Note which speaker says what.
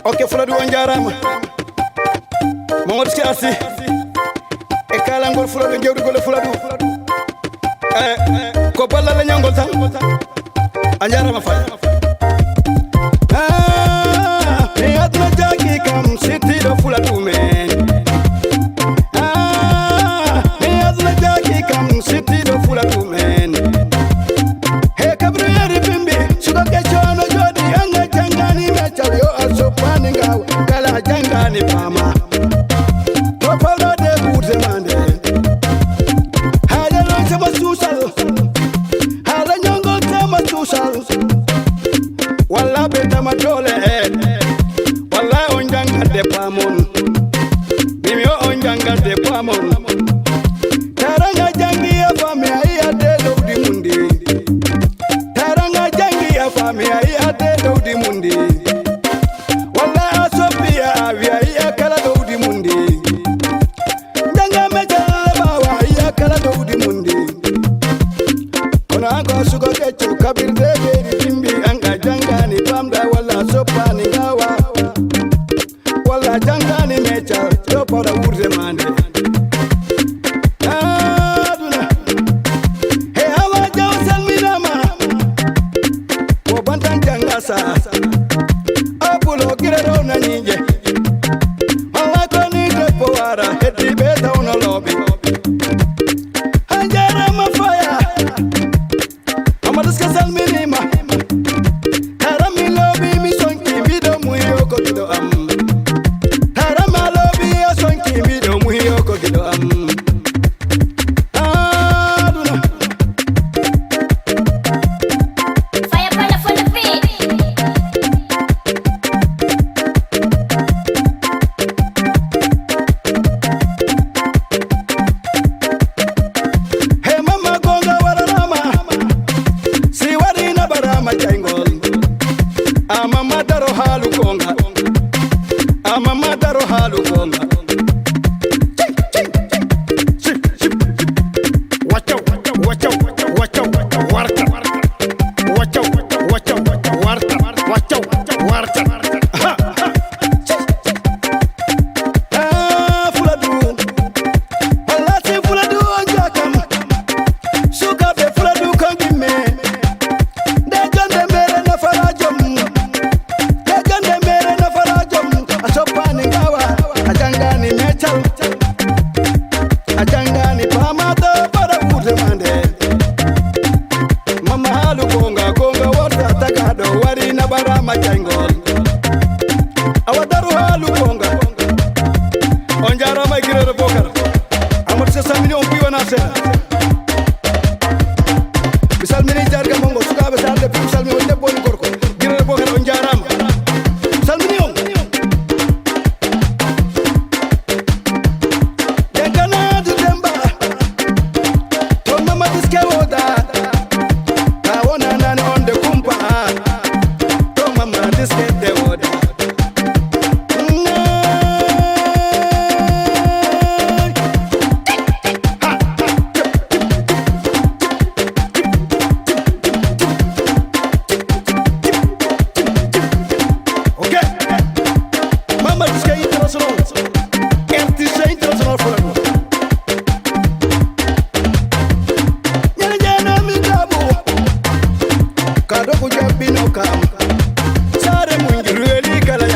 Speaker 1: Ok, FOULADOU on jarama. Mamadou Siasi. E kalangol FOULADOU jewdi Golle FOULADOU. Ko ballal la nyangol tan. A jarama fay. Mi aduna jagi kam sittiɗo FOULADOU men. Mi aduna jagi kam sittiɗo FOULADOU men. He kabru yari bimbi suka kecono jodi anga jangani mecal yo asopani ngaw kala jangani pama. To fawɗade ɓurde mande. Haala non sama susal. Haala nyongol sama susal. Walla be tama dole walla on jangade pamon mimi on jangade pamon taranga jangi ya fami ayya de dawdi mundi taranga jangi ya fami ayya de dawdi mundi walla asopia awi ayya kala dawdi mundi janga mejal bawa ayya kala dawdi mundi kono anko suko keccu kabirde beri timbi anga jangani pamda walla sopani gawa walla jangani mecha to pada urde mande aduna he awa jaw salminama ko bantan jangasa apulo girero nanyinje walla ko ni depo wara heddi be tawno lobi anjara mafaya Amadou salminima harami lobi mi sonki bido muyo ko gido am harama lobi ya sonki bido muyo ko gido am aduna
Speaker 2: Fire panda for the beat.
Speaker 1: he mama gonga wararama si warina barama jangol amama daro halu gonga amama daro halu gonga wacho wacho wacho warta wacho wacho warta wacho warta FOULADOU walla si FOULADOU on jakam suka be FOULADOU kangime de jonde mere na farajom de jonde mere na farajom asopani ngawa ajangani mechal ajangani pamata para urde mande mama halu gonga gonga warta tagado wari na barama jangol awadaru halu gonga on jarama girero bokar amot se samini on piwana se misal mini jarga mongo sukabe salde pi salmi on debbo on gorko girero bokar on jarama salmini on Yanganadu demba to mama diskewoda ta wona nan on de kumpa to mama disket de woda Okay. Mama disket international artiste international FOULADOU Nyana nyana mi dabu kado ku jabino kam sare mungi rueli kala